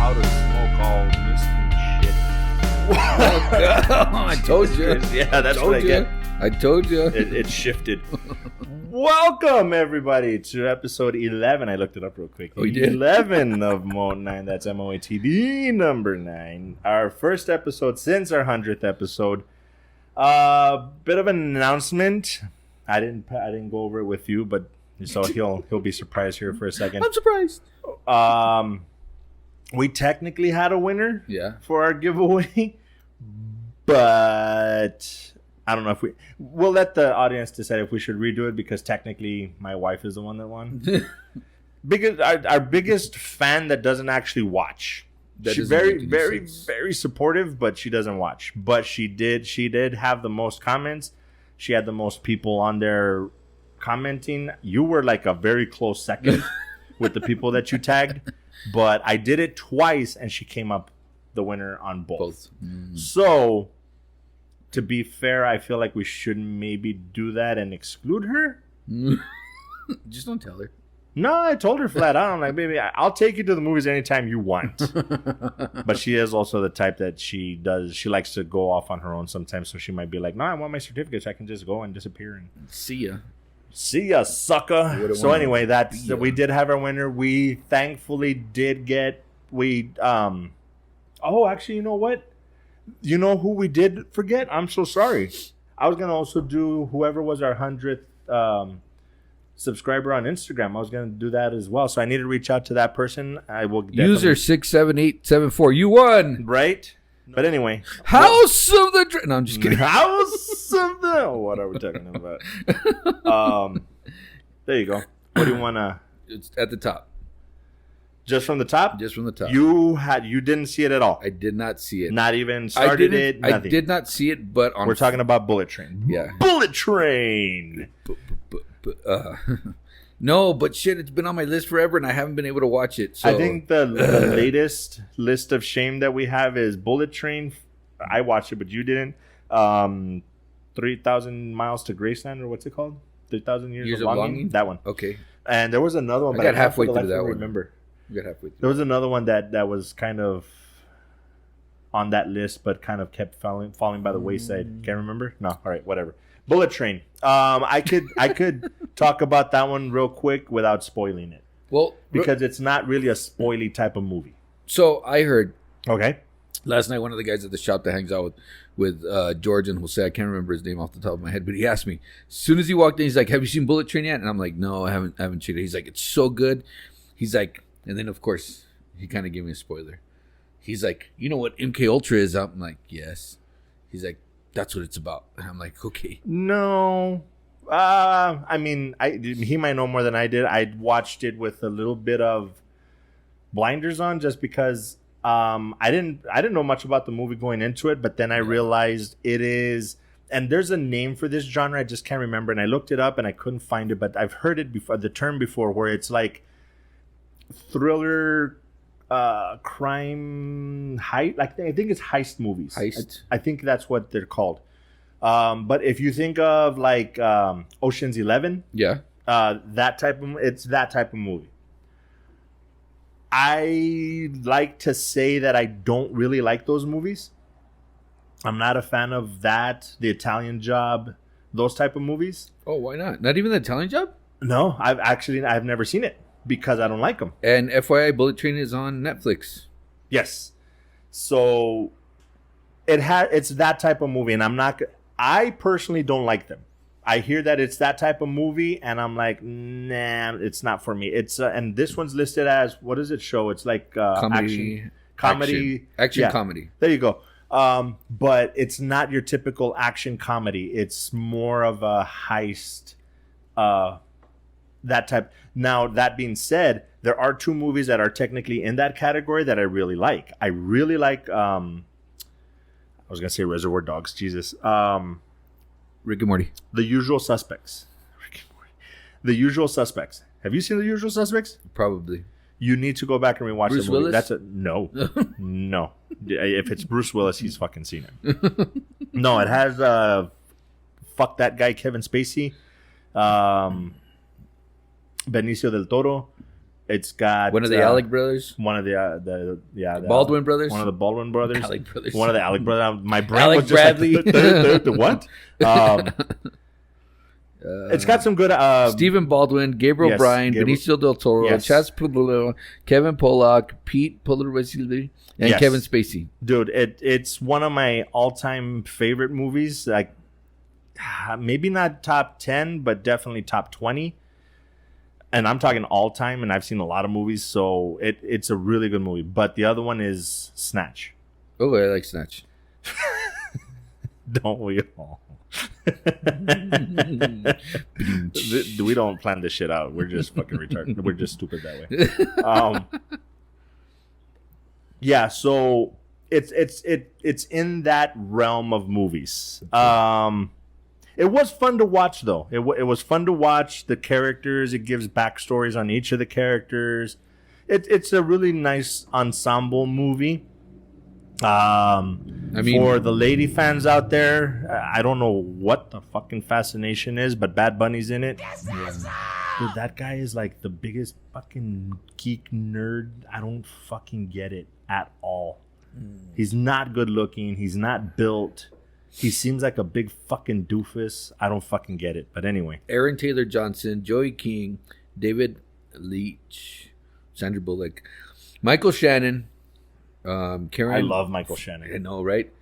how to smoke all misty shit. I told you. Yeah, that's what I get. I told you. It shifted. Welcome, everybody, to episode 11. I looked it up real quick. Oh, you did? 11 of Mode 9. That's MOATD number 9. Our first episode since our 100th episode. Bit of an announcement. I didn't go over it with you, but so he'll be surprised here for a second. I'm surprised. We technically had a winner. Yeah. For our giveaway, but I don't know if we'll let the audience decide if we should redo it, because technically my wife is the one that won. Because our biggest fan that doesn't actually watch. She's very supportive, but she doesn't watch. But she did have the most comments. She had the most people on there commenting. You were like a very close second with the people that you tagged. But I did it twice, and she came up the winner on both. Mm-hmm. So, to be fair, I feel like we should maybe do that and exclude her. Just don't tell her. No, I told her flat out. I'm like, baby, I'll take you to the movies anytime you want. But she is also the type that she likes to go off on her own sometimes. So she might be like, no, I want my certificates. I can just go and disappear. And see ya, sucker. So anyway, we did have our winner. We thankfully did get, actually, you know what? You know who we did forget? I'm so sorry. I was going to also do whoever was our 100th subscriber on Instagram. I was going to do that as well. So I need to reach out to that person. I will User 67874. You won. Right? But anyway. House of the... No, I'm just kidding. House of the... What are we talking about? There you go. What do you want to... It's at the top. Just from the top? Just from the top. You didn't see it at all? I did not see it. Not even started it? Nothing. I did not see it, but... We're talking about Bullet Train. Yeah. Bullet Train! No, but shit, it's been on my list forever, and I haven't been able to watch it. So. I think the latest list of shame that we have is Bullet Train. I watched it, but you didn't. 3,000 Miles to Graceland, or what's it called? 3,000 Years of Longing? That one. Okay. And there was another one, but I got halfway through that one. Remember. You got halfway through. There was another one that was kind of on that list, but kind of kept falling by the wayside. Can't remember? No. All right, whatever. Bullet Train. I could talk about that one real quick without spoiling it. Well, because it's not really a spoily type of movie. So I heard. Okay. Last night, one of the guys at the shop that hangs out with George and Jose, I can't remember his name off the top of my head, but he asked me as soon as he walked in, he's like, "Have you seen Bullet Train yet?" And I'm like, "No, I haven't seen it." He's like, "It's so good." He's like, and then of course he kind of gave me a spoiler. He's like, "You know what MK Ultra is?" I'm like, "Yes." He's like, "That's what it's about." And I'm like, "Okay." No. He might know more than I did. I watched it with a little bit of blinders on just because I didn't know much about the movie going into it, but then I realized it is, and there's a name for this genre, I just can't remember, and I looked it up and I couldn't find it, but I've heard it before, the term before, where it's like thriller, crime, I think it's heist movies. Heist? I think that's what they're called. But if you think of like Ocean's 11, yeah, it's that type of movie. I like to say that I don't really like those movies. I'm not a fan of that, The Italian Job, those type of movies. Oh, why not? Not even The Italian Job? No, I've never seen it because I don't like them. And FYI, Bullet Train is on Netflix. Yes. So it's that type of movie, and I personally don't like them. I hear that it's that type of movie, and I'm like, nah, it's not for me. It's and this one's listed as, what does it show? It's like comedy. Yeah, Comedy. There you go. But it's not your typical action comedy. It's more of a heist, that type. Now, that being said, there are two movies that are technically in that category that I really like. I really like, I was going to say Reservoir Dogs, Jesus. Rick and Morty. The Usual Suspects. The Usual Suspects. Have you seen The Usual Suspects? Probably. You need to go back and rewatch Bruce the movie. Willis? No. If it's Bruce Willis, he's fucking seen it. No, it has fuck that guy Kevin Spacey, Benicio del Toro, It's got one of the Alec brothers. One of the Baldwin brothers. One of the Baldwin brothers. Alec brothers. One of the Alec brothers. My brain Alec was just Bradley. like the what? It's got some good. Stephen Baldwin, Gabriel Bryan, Benicio del Toro, Chaz Pudlo, Kevin Pollak, Pete Pulitzer, and Kevin Spacey. Dude, it's one of my all-time favorite movies. Like, maybe not top 10, but definitely top 20. And I'm talking all-time, and I've seen a lot of movies, so it's a really good movie. But the other one is Snatch. Oh, I like Snatch. Don't we all? We don't plan this shit out. We're just fucking retarded. We're just stupid that way. Yeah, so it's in that realm of movies. It was fun to watch, though. It was fun to watch the characters. It gives backstories on each of the characters. It's a really nice ensemble movie. I mean, for the lady fans out there, I don't know what the fucking fascination is, but Bad Bunny's in it. Yeah. Dude, that guy is like the biggest fucking geek nerd. I don't fucking get it at all. He's not good looking. He's not built. He seems like a big fucking doofus. I don't fucking get it. But anyway. Aaron Taylor Johnson, Joey King, David Leitch, Sandra Bullock, Michael Shannon, Karen. I love Michael Shannon. I know, right?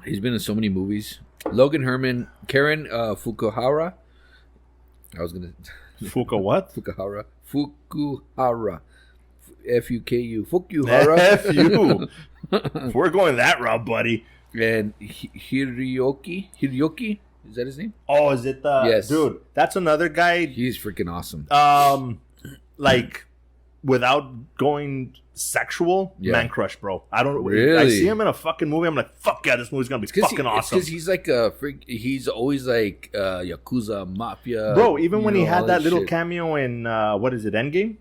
He's been in so many movies. Logan Herman, Karen Fukuhara. I was gonna what? Fukuhara. Fuku. Fukuhara. F-U. If we're going that route, buddy. And Hiroki. Is that his name? Oh, is it the... Yes. Dude, that's another guy. He's freaking awesome. Like, without going sexual, man crush, bro. I don't... Really? I see him in a fucking movie, I'm like, fuck yeah, this movie's gonna be fucking awesome. Because he's like a freak... He's always like Yakuza, Mafia... Bro, even when he had that little cameo in, what is it, Endgame?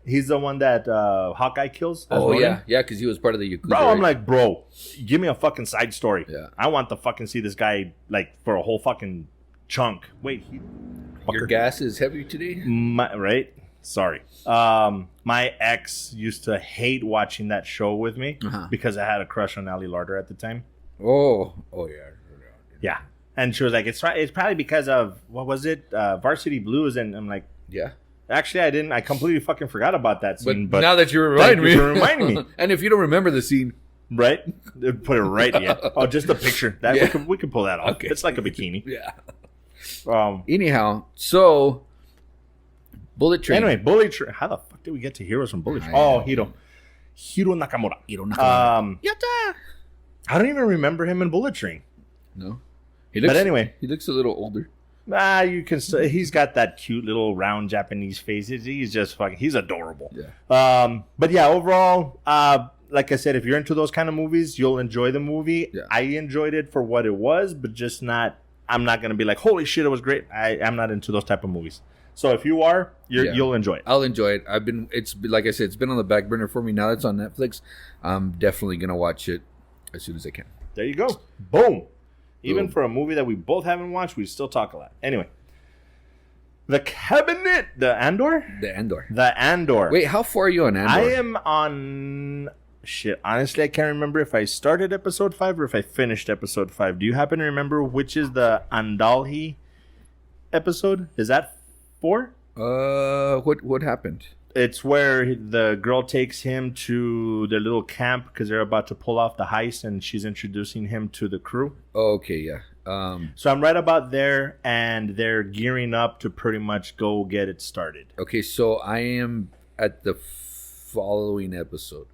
He's the one that Hawkeye kills. Oh, yeah. Yeah, because he was part of the Yakuza. Bro, I'm like, bro, give me a fucking side story. Yeah. I want to fucking see this guy, like, for a whole fucking chunk. Wait. Your gas is heavy today? Right? Sorry. My ex used to hate watching that show with me because I had a crush on Ali Larder at the time. Oh, yeah. Yeah. And she was like, it's probably because of, what was it? Varsity Blues. And I'm like, yeah. Actually, I didn't. I completely fucking forgot about that scene. But now that you remind me. And if you don't remember the scene. Right? Put it right, yeah. Oh, just a picture. We could pull that off. Okay. It's like a bikini. Yeah. Anyhow, so Bullet Train. Anyway, Bullet Train. How the fuck did we get to heroes from Bullet Train? Oh, Hiro Nakamura. Yatta! I don't even remember him in Bullet Train. No. But anyway. He looks a little older. You can. He's got that cute little round Japanese face. He's just fucking. He's adorable. Yeah. But yeah, overall, like I said, if you're into those kind of movies, you'll enjoy the movie. Yeah. I enjoyed it for what it was, but just not. I'm not gonna be like, holy shit, it was great. I'm not into those type of movies. So if you are, you'll enjoy it. I'll enjoy it. It's like I said, it's been on the back burner for me. Now that it's on Netflix, I'm definitely gonna watch it as soon as I can. There you go. Boom. Even for a movie that we both haven't watched, we still talk a lot. Anyway. The Cabinet. The Andor? The Andor. The Andor. Wait, how far are you on Andor? I am on... Shit. Honestly, I can't remember if I started episode 5 or if I finished episode 5. Do you happen to remember which is the Andalhi episode? Is that 4? What happened? It's where the girl takes him to their little camp because they're about to pull off the heist, and she's introducing him to the crew. Oh, okay, yeah. So I'm right about there, and they're gearing up to pretty much go get it started. Okay, so I am at the following episode.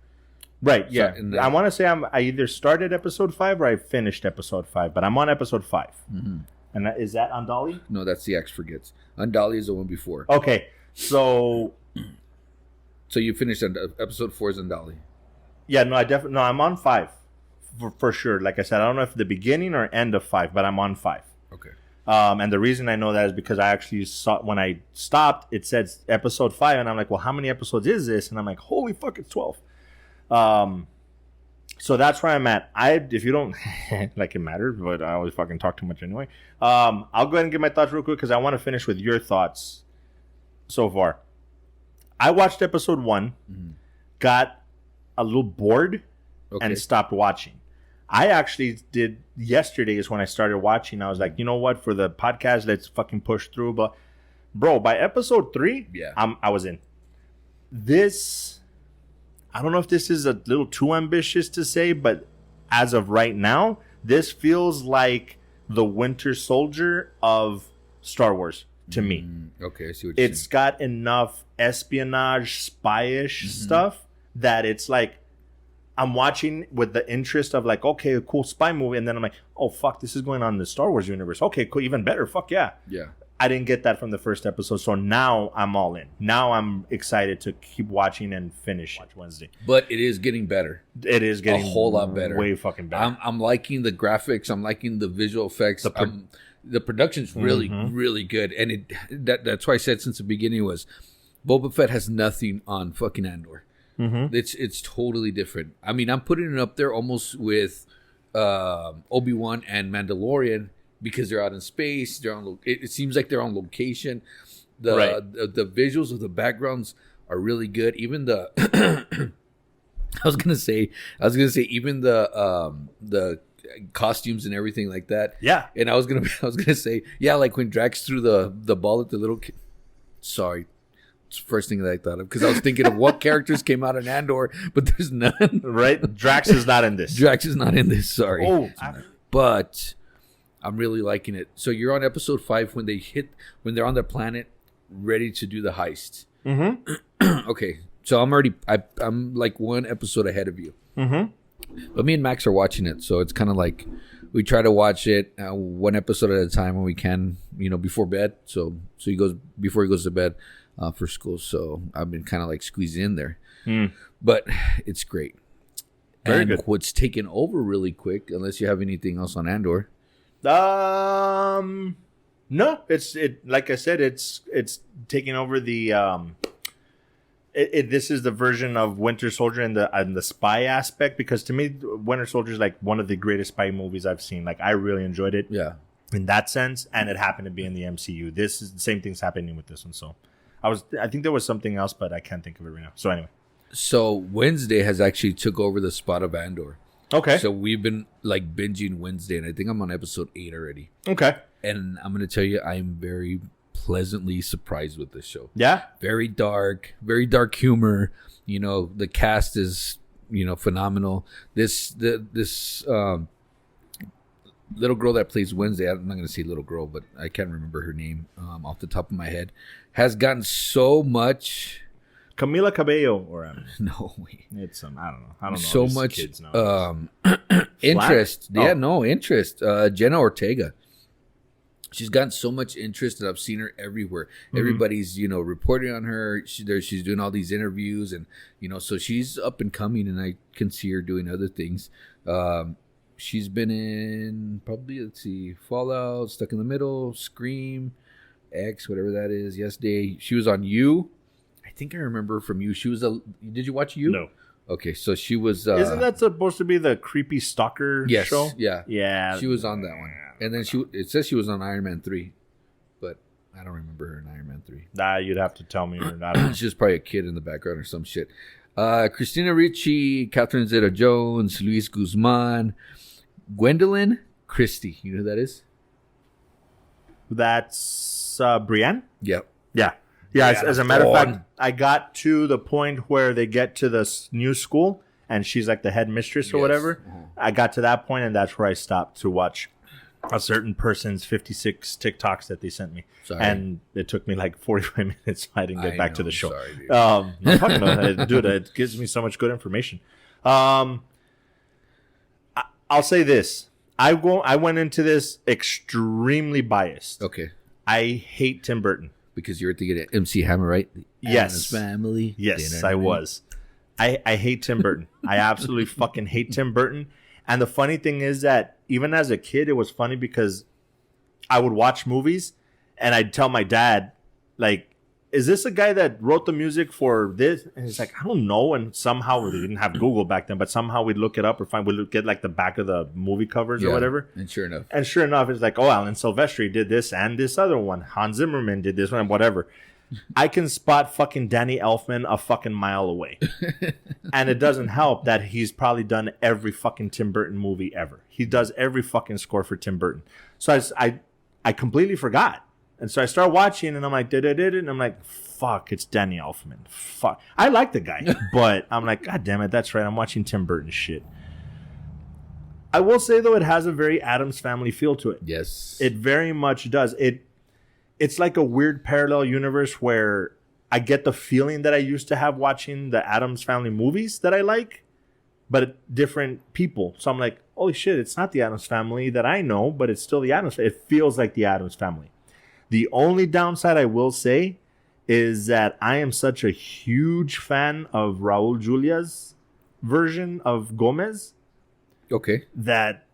Right, yeah. So I want to say I either started episode 5 or I finished episode 5, but I'm on episode 5. Mm-hmm. And is that Andali? No, that's the X Forgets. Andali is the one before. Okay, so you finished episode 4 is Andali. Yeah, no, I'm on 5 for sure. Like I said, I don't know if the beginning or end of 5, but I'm on 5. Okay. And the reason I know that is because I actually saw when I stopped, it said episode 5, and I'm like, well, how many episodes is this? And I'm like, holy fuck, it's 12. So that's where I'm at. If you don't like it matters, but I always fucking talk too much anyway. I'll go ahead and give my thoughts real quick because I want to finish with your thoughts so far. I watched episode 1, got a little bored, and stopped watching. I actually did yesterday is when I started watching. I was like, you know what? For the podcast, let's fucking push through. But bro, by episode 3, I was in. This, I don't know if this is a little too ambitious to say, but as of right now, this feels like the Winter Soldier of Star Wars to me. Okay, I see what you're It's got enough espionage, spy-ish stuff that it's like I'm watching with the interest of like, okay, a cool spy movie, and then I'm like, oh fuck, this is going on in the Star Wars universe. Okay, cool, even better. Fuck yeah. Yeah. I didn't get that from the first episode, so now I'm all in. Now I'm excited to keep watching and finish Wednesday. But it is getting better. It is getting a whole lot better. Way fucking better. I'm liking the graphics. I'm liking the visual effects. The production's really, really good. And that's why I said since the beginning was Boba Fett has nothing on fucking Andor. It's totally different. I mean, I'm putting it up there almost with Obi-Wan and Mandalorian because they're out in space. They're on. It seems like they're on location. The visuals of the backgrounds are really good. Even the I was gonna say even the costumes and everything like that. Yeah. And I was gonna say like when Drax threw the ball at the little kid. Sorry. It's the first thing that I thought of because I was thinking of what characters came out in Andor, but there's none. Right? Drax is not in this. Drax is not in this. Sorry. Oh, but I'm really liking it. So you're on episode 5 when they're on the planet, ready to do the heist. Okay, so I'm like one episode ahead of you. But me and Max are watching it, so it's kind of like we try to watch it one episode at a time when we can, before bed. So before he goes to bed. For school, so I've been kind of like squeezed in there, but it's great. Very and good. What's taken over really quick, unless you have anything else on Andor? No, it's like I said, it's taking over the this is the version of Winter Soldier and the spy aspect, because to me Winter Soldier is like one of the greatest spy movies I've seen. Like I really enjoyed it. Yeah. In that sense, and it happened to be in the MCU. This is the same thing's happening with this one. So I think there was something else, but I can't think of it right now. So anyway. So Wednesday has actually took over the spot of Andor. Okay. So we've been like binging Wednesday, and I think I'm on episode 8 already. Okay. And I'm going to tell you, I'm very pleasantly surprised with this show. Yeah. Very dark humor. The cast is, phenomenal. This little girl that plays Wednesday, I'm not going to say little girl, but I can't remember her name off the top of my head, has gotten so much. Camila Cabello, or no, it's I don't know. So these much kids interest. Flat? Interest. Jenna Ortega. She's gotten so much interest that I've seen her everywhere. Everybody's, reporting on her. She's doing all these interviews, and so she's up and coming, and I can see her doing other things. She's been in probably, Fallout, Stuck in the Middle, Scream, X, whatever that is. Yesterday, she was on You. I think I remember from You. She was did you watch You? No. Okay, so she was. Isn't that supposed to be the creepy stalker show? Yeah. Yeah. She was on that one. And then it says she was on Iron Man 3, but I don't remember her in Iron Man 3. Nah, you'd have to tell me or not. She's probably a kid in the background or some shit. Christina Ricci, Catherine Zeta-Jones, Luis Guzman, Gwendolyn Christie. You know who that is? That's Brienne? Yep. Yeah. Yeah, as a matter of fact, I got to the point where they get to the new school and she's like the head mistress or whatever. I got to that point and that's where I stopped to watch a certain person's 56 TikToks that they sent me. Sorry. And it took me like 45 minutes, so I didn't get back to the show. Sorry, dude. No, fuck no, dude, it gives me so much good information. I'll say this. I went into this extremely biased. Okay. I hate Tim Burton. Because you're thinking of MC Hammer, right? Yes. Addams Family. Yes, I was. I hate Tim Burton. I absolutely fucking hate Tim Burton. And the funny thing is that even as a kid, it was funny because I would watch movies and I'd tell my dad, like, is this a guy that wrote the music for this? And he's like, I don't know. And somehow we didn't have Google back then, but somehow we'd look it up or we'd get like the back of the movie covers or whatever. And sure enough, it's like, oh, Alan Silvestri did this and this other one. Hans Zimmerman did this one and whatever. I can spot fucking Danny Elfman a fucking mile away. And it doesn't help that he's probably done every fucking Tim Burton movie ever. He does every fucking score for Tim Burton. So I completely forgot. And so I start watching and I'm like, and I'm like, fuck, it's Danny Elfman. Fuck. I like the guy, but I'm like, God damn it, that's right. I'm watching Tim Burton shit. I will say, though, it has a very Addams Family feel to it. Yes. It very much does. It's like a weird parallel universe where I get the feeling that I used to have watching the Addams Family movies that I like, but different people. So I'm like, holy shit, it's not the Addams Family that I know, but it's still the Addams Family. It feels like the Addams Family. The only downside I will say is that I am such a huge fan of Raul Julia's version of Gomez. Okay. That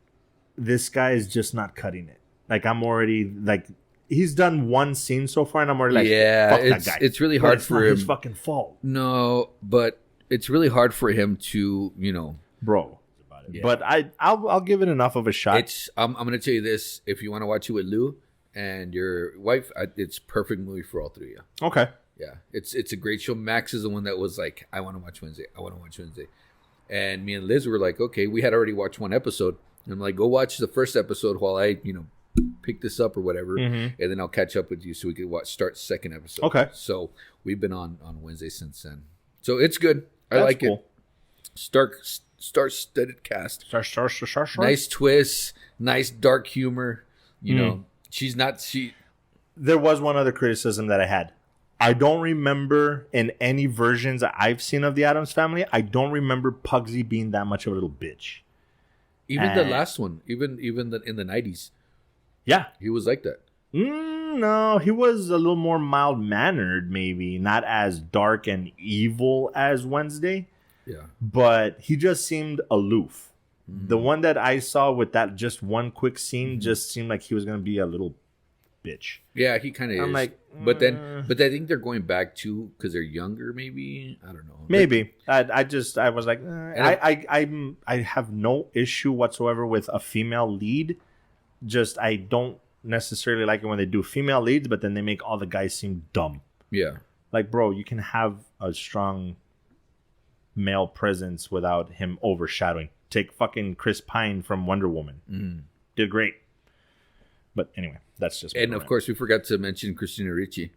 this guy is just not cutting it. Like, I'm already, like, he's done one scene so far, and I'm already like, fuck that guy. It's really hard for him. It's fucking fault. No, but it's really hard for him to, Bro. Yeah. But I'll give it enough of a shot. I'm going to tell you this. If you want to watch it with Lou and your wife, it's perfect movie for all three of you. Okay. Yeah. It's a great show. Max is the one that was like, I want to watch Wednesday. And me and Liz were like, okay, we had already watched one episode. And I'm like, go watch the first episode while I, pick this up or whatever. And then I'll catch up with you so we can start second episode. Okay. So we've been on Wednesday since then. So it's good. I like cool. It. Star-studded cast. Star. Nice twists. Nice dark humor. You know, There was one other criticism that I had. I don't remember in any versions that I've seen of the Addams Family, I don't remember Pugsy being that much of a little bitch. Even the last one, even in the 90s. Yeah. He was like that. No, he was a little more mild-mannered, maybe. Not as dark and evil as Wednesday. Yeah. But he just seemed aloof. The one that I saw with that just one quick scene just seemed like he was going to be a little bitch. Yeah, he kind of is. I'm like, but I think they're going back to because they're younger. Maybe I don't know. Maybe I was like, I have no issue whatsoever with a female lead. Just I don't necessarily like it when they do female leads, but then they make all the guys seem dumb. Yeah, like bro, you can have a strong male presence without him overshadowing. Take fucking Chris Pine from Wonder Woman. Did great. But anyway, that's just. And of course, we forgot to mention Christina Ricci.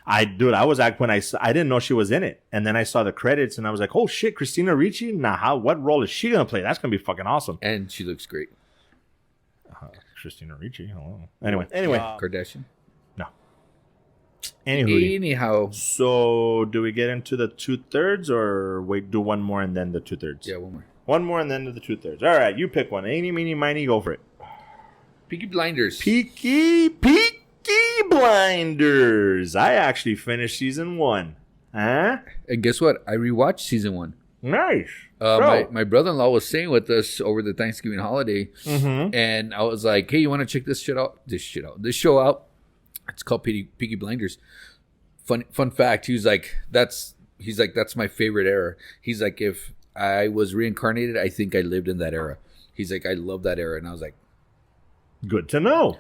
I didn't know she was in it, and then I saw the credits, and I was like, "Oh shit, Christina Ricci! Nah, what role is she gonna play? That's gonna be fucking awesome." And she looks great. Christina Ricci. Hello. Anyway, Kardashian. No. Anyhow, so do we get into the 2/3, or wait, do one more and then the 2/3? Yeah, one more. One more and then the 2/3. All right, you pick one. Eeny, meeny, miny, go for it. Peaky Blinders. Peaky Blinders. I actually finished season 1. Huh? And guess what? I rewatched season 1. Nice. My brother-in-law was staying with us over the Thanksgiving holiday, and I was like, "Hey, you want to check this show out? It's called Peaky Blinders." Fun fact. He's like, that's my favorite era. He's like, if I was reincarnated, I think I lived in that era. He's like, I love that era, and I was like, good to know.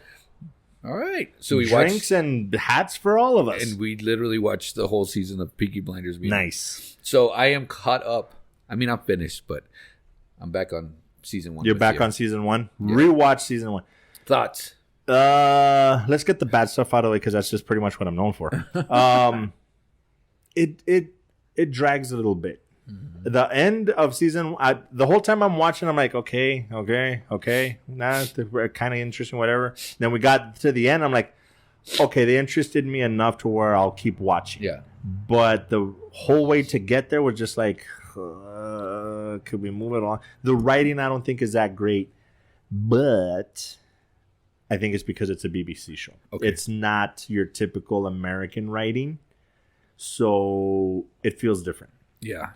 All right. So we drinks and hats for all of us. And we literally watched the whole season of Peaky Blinders. Nice. So I am caught up. I mean, I'm finished, but I'm back on season 1. You're back on season 1? Yeah. Rewatch season 1. Thoughts? Let's get the bad stuff out of the way because that's just pretty much what I'm known for. It drags a little bit. The end of season, the whole time I'm watching, I'm like, okay, nah, they're kind of interesting, whatever. Then we got to the end, I'm like, okay, they interested me enough to where I'll keep watching. Yeah. But the whole way to get there was just like, could we move it along? The writing, I don't think is that great, but I think it's because it's a BBC show. Okay. It's not your typical American writing, so it feels different. Yeah.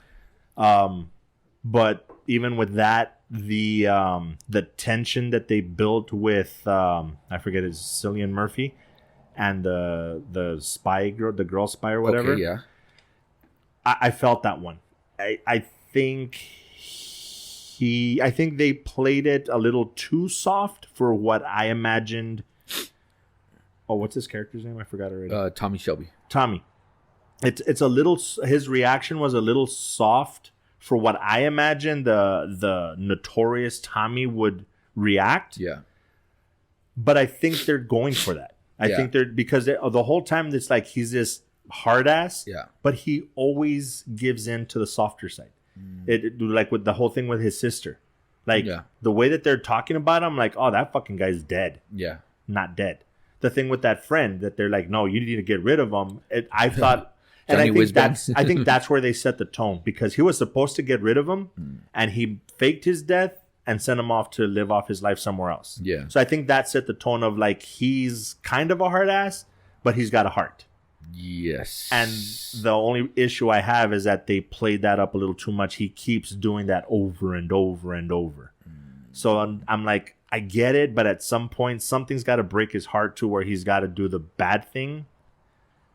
But even with that, the tension that they built with I forget, it's Cillian Murphy and the spy girl, the girl spy or whatever. Okay, yeah. I felt that one. I think they played it a little too soft for what I imagined. Oh, what's his character's name? I forgot already. Tommy Shelby. Tommy. it's a little. His reaction was a little soft for what I imagine the notorious Tommy would react. Yeah. But I think they're going for that. I think they're because the whole time it's like he's this hard ass. Yeah. But he always gives in to the softer side. It like with the whole thing with his sister. Like the way that they're talking about him, like, oh, that fucking guy's dead. Yeah. Not dead. The thing with that friend that they're like, no, you need to get rid of him. I thought, and I think that's where they set the tone because he was supposed to get rid of him, and he faked his death and sent him off to live off his life somewhere else. Yeah. So I think that set the tone of like he's kind of a hard ass, but he's got a heart. Yes. And the only issue I have is that they played that up a little too much. He keeps doing that over and over and over. So I'm like, I get it, but at some point, something's got to break his heart to where he's got to do the bad thing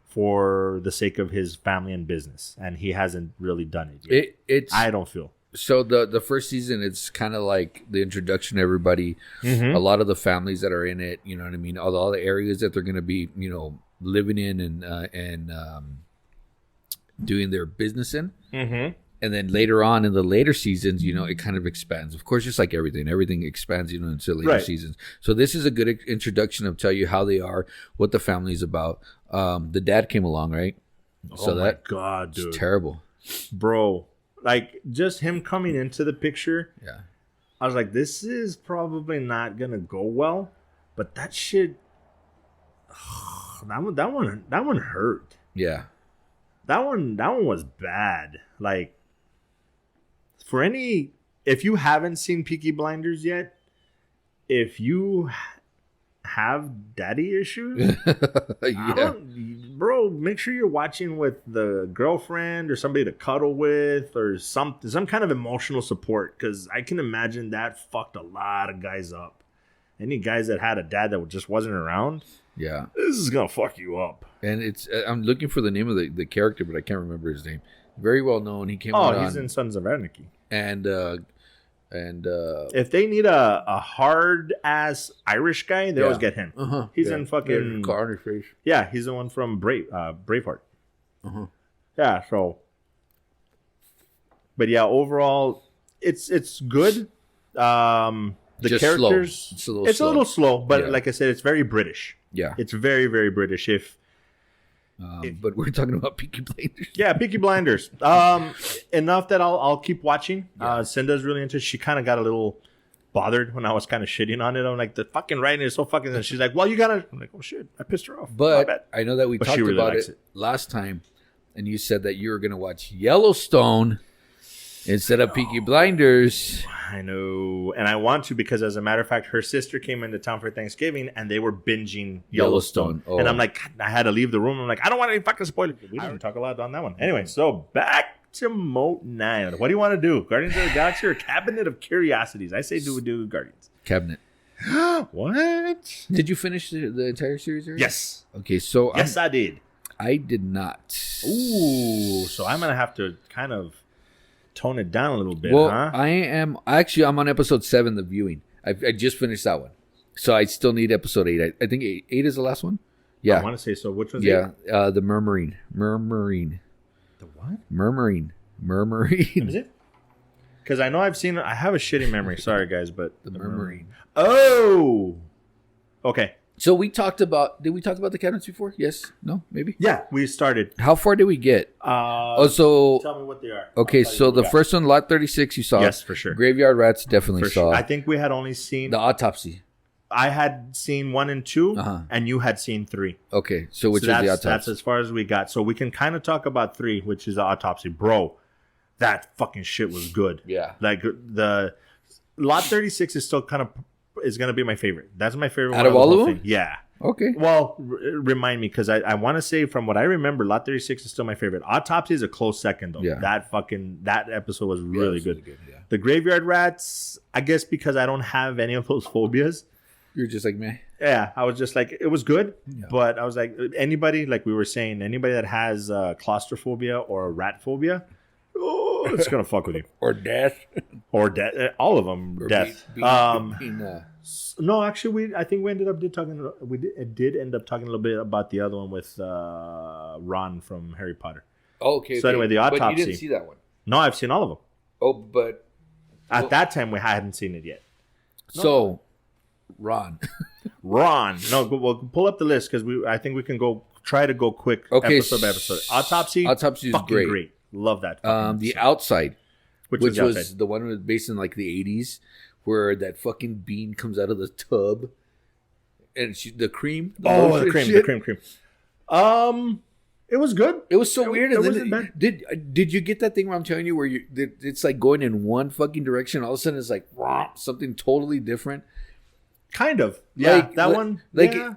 for the sake of his family and business. And he hasn't really done it yet. I don't feel. So the first season, it's kind of like the introduction to everybody. A lot of the families that are in it, you know what I mean? All the areas that they're going to be, you know, living in and doing their business in. And then later on in the later seasons, you know, it kind of expands. Of course, just like everything expands, you know, into later seasons. So this is a good introduction of tell you how they are, what the family's about. The dad came along, right? So my God, dude. It's terrible. Bro, like just him coming into the picture. Yeah. I was like, this is probably not going to go well. But that shit, that one hurt. Yeah. That one was bad. Like, if you haven't seen Peaky Blinders yet, if you have daddy issues, bro, make sure you're watching with the girlfriend or somebody to cuddle with or some kind of emotional support, because I can imagine that fucked a lot of guys up. Any guys that had a dad that just wasn't around, yeah, this is gonna fuck you up. And it's I'm looking for the name of the character, but I can't remember his name. Very well known. He came. He's in Sons of Anarchy. And if they need a hard ass Irish guy, they always get him. He's in fucking Carnage face. Yeah, he's the one from Braveheart. Yeah, so, but yeah, overall, it's good. The just characters, slow. It's a little slow, but like I said, it's very British. Yeah, it's very, very British. But we're talking about Peaky Blinders. Yeah, Peaky Blinders. Enough that I'll keep watching. Cinda's really into it. She kind of got a little bothered when I was kind of shitting on it. I'm like, the fucking writing is so fucking... And she's like, well, you gotta... I'm like, oh shit, I pissed her off. But I know that we talked about it last time, and you said that you were going to watch Yellowstone instead of Peaky Blinders. I know. And I want to because, as a matter of fact, her sister came into town for Thanksgiving and they were binging Yellowstone. Oh. And I'm like, I had to leave the room. I'm like, I don't want any fucking spoilers. We didn't talk a lot on that one. Anyway, so back to Moat 9. What do you want to do? Guardians of the Galaxy or Cabinet of Curiosities? I say do Guardians. Cabinet. What? Did you finish the entire series already? Yes. Okay, so... Yes, I did. I did not. Ooh, so I'm going to have to kind of tone it down a little bit, well, huh? I'm on episode 7, the viewing. I just finished that one, so I still need episode 8. I think 8 is the last one. Yeah, I want to say so. Which one's the murmuring. The what? Murmuring. What is it? Because I know I have a shitty memory. Sorry, guys, but the murmuring. Oh, okay. So did we talk about the cabinets before? Yes? No? Maybe? Yeah, we started. How far did we get? So tell me what they are. Okay, so the first one, Lot 36, you saw. Yes, for sure. Graveyard Rats, definitely saw. I think we had only seen... The Autopsy. I had seen 1 and 2, and you had seen 3. Okay, so which is the Autopsy? That's as far as we got. So we can kind of talk about 3, which is the Autopsy. Bro, that fucking shit was good. Yeah. Like, the... Lot 36 is still kind of... is going to be my favorite. That's my favorite out of all of them? Yeah. Okay. Well, remind me, because I want to say from what I remember, Lot 36 is still my favorite. Autopsy is a close second, though. Yeah. That episode was really good. Yeah. The Graveyard Rats, I guess because I don't have any of those phobias. You're just like me. Yeah, I was just like, it was good, but I was like, anybody, like we were saying, anybody that has claustrophobia or rat phobia, it's going to fuck with you. Or death. Or death. All of them, Or death. being No, actually, I think we ended up talking. Did end up talking a little bit about the other one with Ron from Harry Potter. Oh, okay. So anyway, the autopsy. But you didn't see that one. No, I've seen all of them. Oh, but at that time we hadn't seen it yet. So, Ron. No, we'll pull up the list because I think we can try to go quick episode by episode. Autopsy is great. Love that. The Outside, which was Outside? the one based in like the 80s, where that fucking bean comes out of the tub, and the cream. The cream. It was good. It was so weird. It wasn't bad. Did you get that thing where I'm telling you where it's like going in one fucking direction, all of a sudden it's like something totally different. Kind of. Yeah,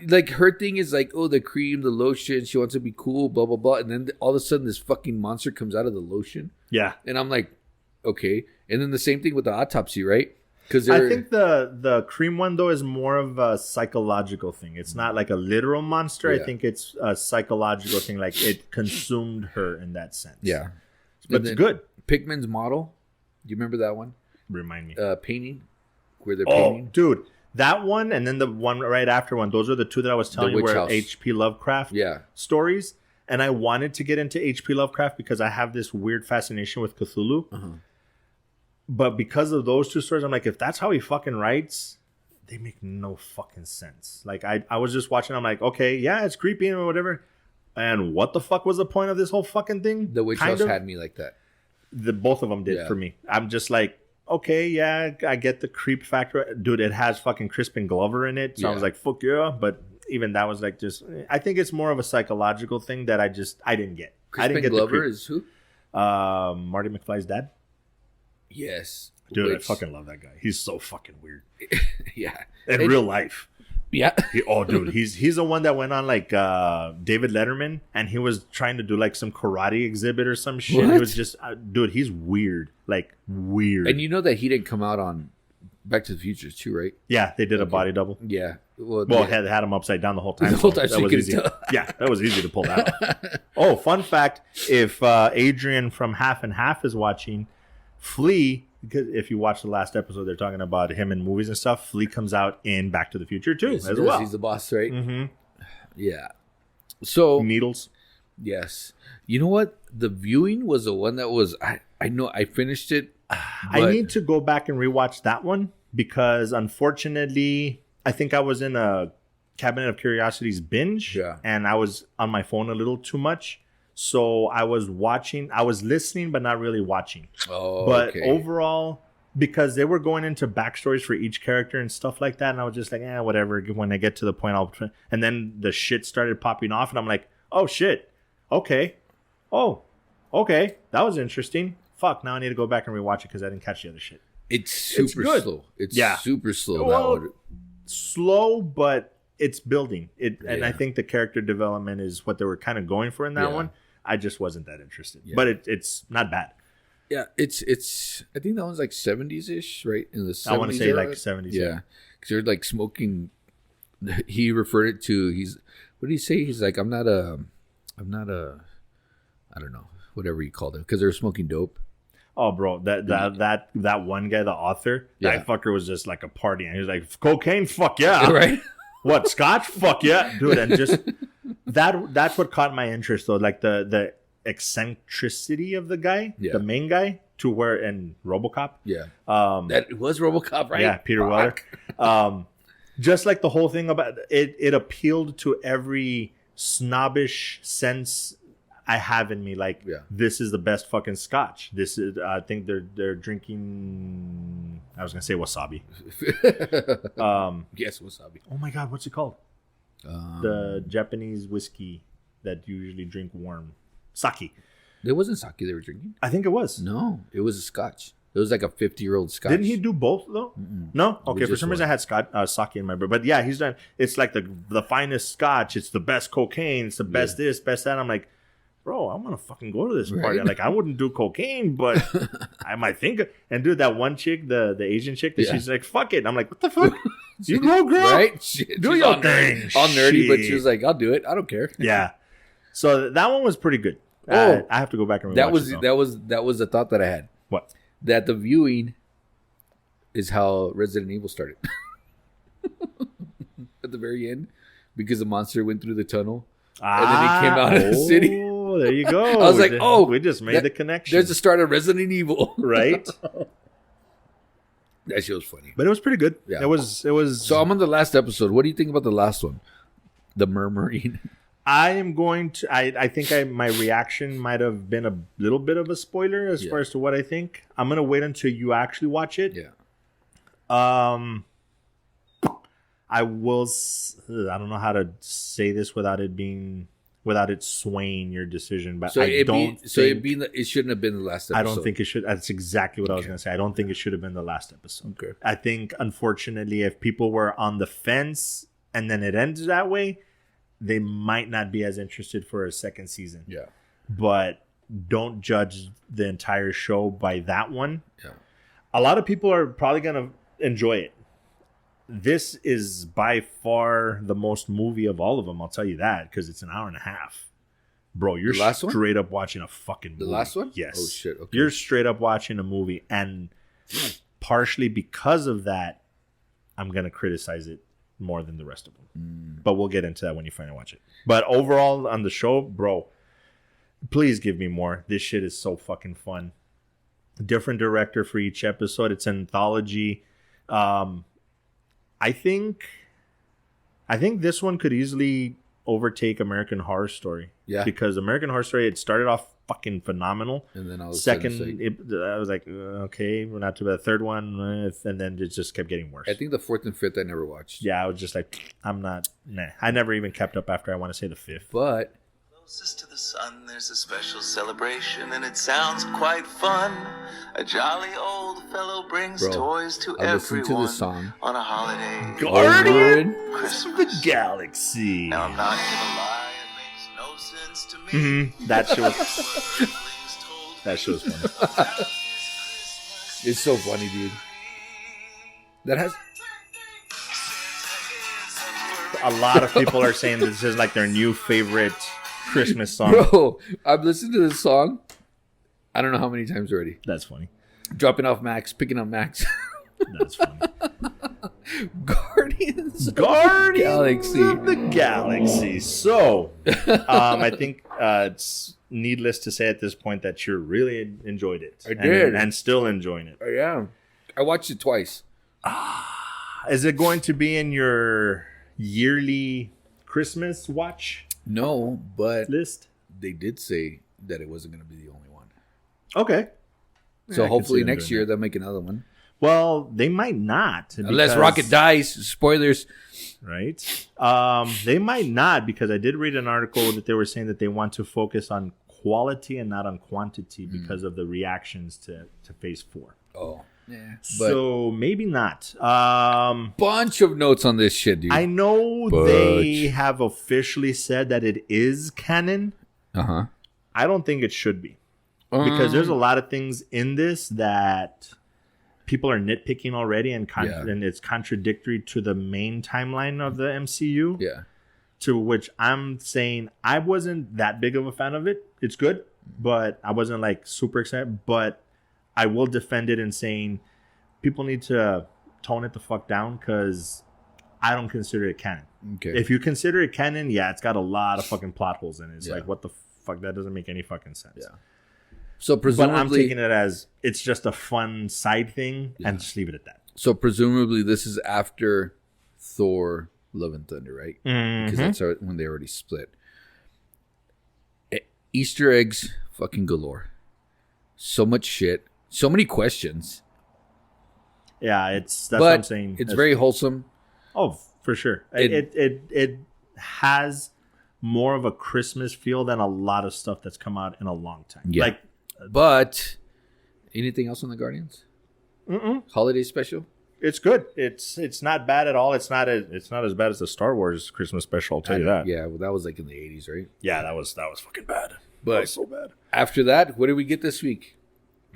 like her thing is like, oh, the cream, the lotion, she wants to be cool, blah blah blah, and then all of a sudden this fucking monster comes out of the lotion. Yeah. And I'm like, okay. And then the same thing with the autopsy, right? Because I think the cream one though is more of a psychological thing. It's not like a literal monster. Yeah. I think it's a psychological thing. Like it consumed her in that sense. Yeah, but it's good. Pigman's model. Do you remember that one? Remind me. Painting, where they're painting. Dude, that one and then the one right after one. Those are the two that I was telling you were H.P. Lovecraft stories. And I wanted to get into H.P. Lovecraft because I have this weird fascination with Cthulhu. Uh-huh. But because of those two stories, I'm like, if that's how he fucking writes, they make no fucking sense. Like, I was just watching, I'm like, okay, yeah, it's creepy or whatever. And what the fuck was the point of this whole fucking thing? The Witch House had me like that. Both of them did for me. I'm just like, okay, yeah, I get the creep factor. Dude, it has fucking Crispin Glover in it. So I was like, fuck yeah. But even that was like just, I think it's more of a psychological thing that I didn't get. Crispin Glover is who? Marty McFly's dad. Yes. Dude, I fucking love that guy. He's so fucking weird. Yeah. In real life. Yeah. Dude, he's the one that went on like David Letterman and he was trying to do like some karate exhibit or some shit. What? He was just, dude, he's weird. Like weird. And you know that he didn't come out on Back to the Future too, right? Yeah, they did a body double. Yeah. Well, had him upside down the whole time. The whole time, that was easy. Yeah, that was easy to pull out. Oh, fun fact. If Adrian from Half and Half is watching, Flea, because if you watch the last episode, they're talking about him in movies and stuff. Flea comes out in Back to the Future too, as well. He's the boss, right? Mm-hmm. Yeah. So Needles. Yes. You know what? The Viewing was the one that was. I know I finished it. I need to go back and rewatch that one because unfortunately, I think I was in a Cabinet of Curiosities binge, and I was on my phone a little too much. So I was listening, but not really watching. Oh, but overall, because they were going into backstories for each character and stuff like that, and I was just like, whatever. When I get to the point, and then the shit started popping off, and I'm like, oh shit, okay, okay, that was interesting. Fuck, now I need to go back and rewatch it because I didn't catch the other shit. It's super slow. It's super slow. Well, slow, but it's building it, and I think the character development is what they were kind of going for in that one. I just wasn't that interested, but it's not bad. Yeah, it's. I think that one's like 70s-ish, right? In the 70s I want to say like 70s. Yeah, because they're like smoking. He referred it to. What did he say? He's like, I'm not a. I don't know, whatever he called it, because they're smoking dope. Oh, bro, that one guy, the author, that fucker was just like a party, and he was like, cocaine, fuck yeah, right? What, scotch, fuck yeah, dude, and just that's what caught my interest though, like the eccentricity of the guy, the main guy, to where in RoboCop, that it was RoboCop, right? Yeah, Peter Weller. Just like the whole thing about it appealed to every snobbish sense I have in me, like this is the best fucking scotch. This is, I think they're drinking. I was gonna say wasabi. Yes, wasabi. Oh my god, what's it called? The Japanese whiskey that you usually drink warm, sake. It wasn't sake they were drinking. I think it was. No, it was a scotch. It was like a 50-year-old scotch. Didn't he do both though? Mm-mm. No. Okay, for some reason I had sake in my brain, but yeah, he's done. It's like the finest scotch. It's the best cocaine. It's the best this, best that. I'm like, bro, I want to fucking go to this party. Like, I wouldn't do cocaine, but I might think. And dude, that one chick, the Asian chick, she's like, fuck it. I'm like, what the fuck? You go, girl. Right? Do your thing. All nerdy, but she was like, I'll do it. I don't care. Yeah. So that one was pretty good. I have to go back and rewatch it. That was the thought that I had. What? That The Viewing is how Resident Evil started. at the very end because the monster went through the tunnel and then he came out of the city. Oh, there you go. I was like, oh, we just made the connection. There's the start of Resident Evil, right? That shit was funny, but it was pretty good. Yeah. It was. So I'm on the last episode. What do you think about the last one? The murmuring. I am going to. I think my reaction might have been a little bit of a spoiler as far as to what I think. I'm gonna wait until you actually watch it. Yeah. I will. I don't know how to say this without it swaying your decision, but it shouldn't have been the last episode. I don't think it should. That's exactly what I was going to say. I don't think it should have been the last episode. Okay. I think, unfortunately, if people were on the fence and then it ends that way, they might not be as interested for a second season. Yeah. But don't judge the entire show by that one. Yeah. A lot of people are probably going to enjoy it. This is by far the most movie of all of them. I'll tell you that because it's an hour and a half. Bro, you're straight up watching a fucking movie. The last one? Yes. Oh, shit. Okay. You're straight up watching a movie. And partially because of that, I'm going to criticize it more than the rest of them. But we'll get into that when you finally watch it. But overall on the show, bro, please give me more. This shit is so fucking fun. Different director for each episode. It's an anthology. I think this one could easily overtake American Horror Story. Yeah. Because American Horror Story, it started off fucking phenomenal. And then I was I was like, okay, we're not too bad. Third one, and then it just kept getting worse. I think the fourth and fifth I never watched. Yeah, I was just like, I never even kept up after I want to say the fifth. But closest to the sun, there's a special celebration, and it sounds quite fun. A jolly old fellow brings toys to everyone to the song. On a holiday. Guardian Christmas. of the Galaxy. Now, I'm not gonna lie, it makes no sense to me. That shit was funny. It's so funny, dude. That has a lot of people are saying this is like their new favorite Christmas song. Bro, I've listened to this song I don't know how many times already. That's funny. Dropping off Max, picking up Max. That's funny. Guardians of the Galaxy. So, I think it's needless to say at this point that you really enjoyed it. I did. And still enjoying it. I am. I watched it twice. Is it going to be in your yearly Christmas watch? No, but list? They did say that it wasn't going to be the only one. Okay. So hopefully next year they'll make another one. Well, they might not. Unless Rocket dies. Spoilers. Right? They might not, because I did read an article that they were saying that they want to focus on quality and not on quantity because of the reactions to Phase 4. Oh. Yeah. So maybe not. Bunch of notes on this shit, dude. I know they have officially said that it is canon. Uh-huh. I don't think it should be. Because there's a lot of things in this that people are nitpicking already, and it's contradictory to the main timeline of the MCU. Yeah. To which I'm saying I wasn't that big of a fan of it. It's good, but I wasn't like super excited. But I will defend it in saying people need to tone it the fuck down, because I don't consider it canon. Okay. If you consider it canon, yeah, it's got a lot of fucking plot holes in it. It's like, what the fuck? That doesn't make any fucking sense. Yeah. So presumably, but I'm taking it as it's just a fun side thing, and just leave it at that. So presumably this is after Thor: Love and Thunder, right? Mm-hmm. Because that's when they already split. Easter eggs, fucking galore. So much shit. So many questions. Yeah, that's what I'm saying. It's very wholesome. Oh, for sure. It has more of a Christmas feel than a lot of stuff that's come out in a long time. Yeah. But anything else on the Guardians? Holiday special? It's good. It's not bad at all. It's not as bad as the Star Wars Christmas special. I'll tell you that. Yeah, well, that was like in the 80s, right? Yeah, that was fucking bad. But that was so bad. After that, what did we get this week?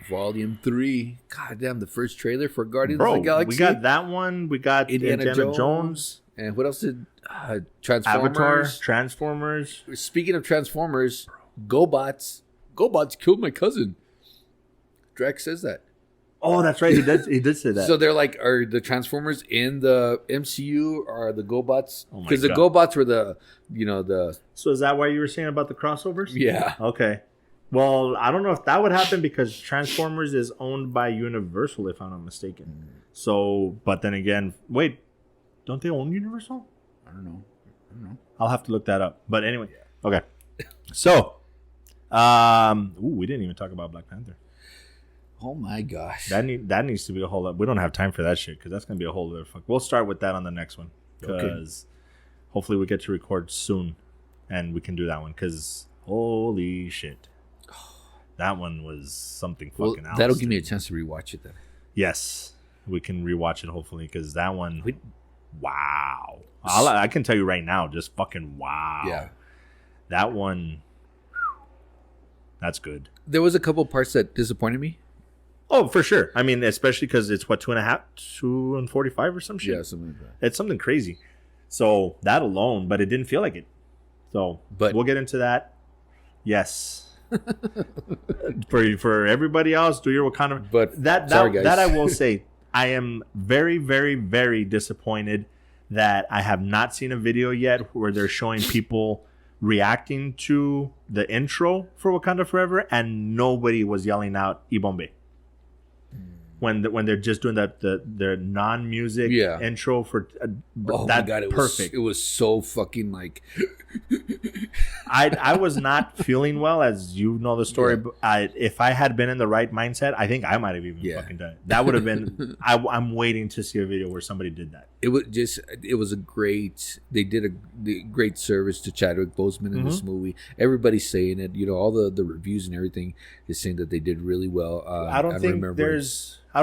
Volume 3. God damn, the first trailer for Guardians of the Galaxy. We got that one. We got Indiana Jones. And what else did Transformers? Avatar, Transformers. Speaking of Transformers, GoBots killed my cousin. Drax says that. Oh, that's right. He did say that. So they're like, are the Transformers in the MCU or are the GoBots? Oh my Because the God. GoBots were the So is that why you were saying about the crossovers? yeah. Okay. Well, I don't know if that would happen because Transformers is owned by Universal, if I'm not mistaken. So, but then again, wait, don't they own Universal? I don't know. I'll have to look that up. But anyway, okay. So, we didn't even talk about Black Panther. Oh my gosh. That needs to be a whole lot. We don't have time for that shit because that's gonna be a whole other fuck. We'll start with that on the next one because hopefully we get to record soon and we can do that one because holy shit, that one was something fucking else. That'll give me a chance to rewatch it then. Yes, we can rewatch it hopefully because that one, wow. I can tell you right now, just fucking wow. Yeah. That one, that's good. There was a couple parts that disappointed me. Oh, for sure. I mean, especially because it's what 2:45 or some shit. Yeah, something like that. It's something crazy. So that alone, but it didn't feel like it. So, But- we'll get into that. Yes. for everybody else, do your Wakanda. But that sorry, guys. that I will say, I am very, very, very disappointed that I have not seen a video yet where they're showing people reacting to the intro for Wakanda Forever, and nobody was yelling out "Ibombe" when they're just doing their non-music intro for Oh that. my God, Perfect. It was so fucking like. I was not feeling well, as you know the story. Yeah. But if I had been in the right mindset, I think I might have even fucking done it. That would have been. I'm waiting to see a video where somebody did that. It was a great. They did a great service to Chadwick Boseman in this movie. Everybody's saying it. You know, all the reviews and everything is saying that they did really well. I don't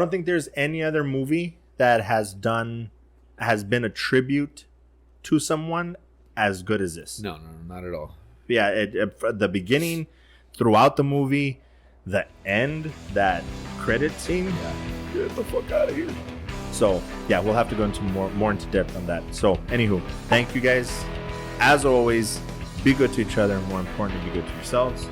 think there's any other movie that has been a tribute to someone as good as this. No, not at all. Yeah, the beginning, throughout the movie, the end, that credit scene. Yeah. Get the fuck out of here. So yeah, we'll have to go into more into depth on that. So anywho, thank you guys. As always, be good to each other, and more importantly, be good to yourselves.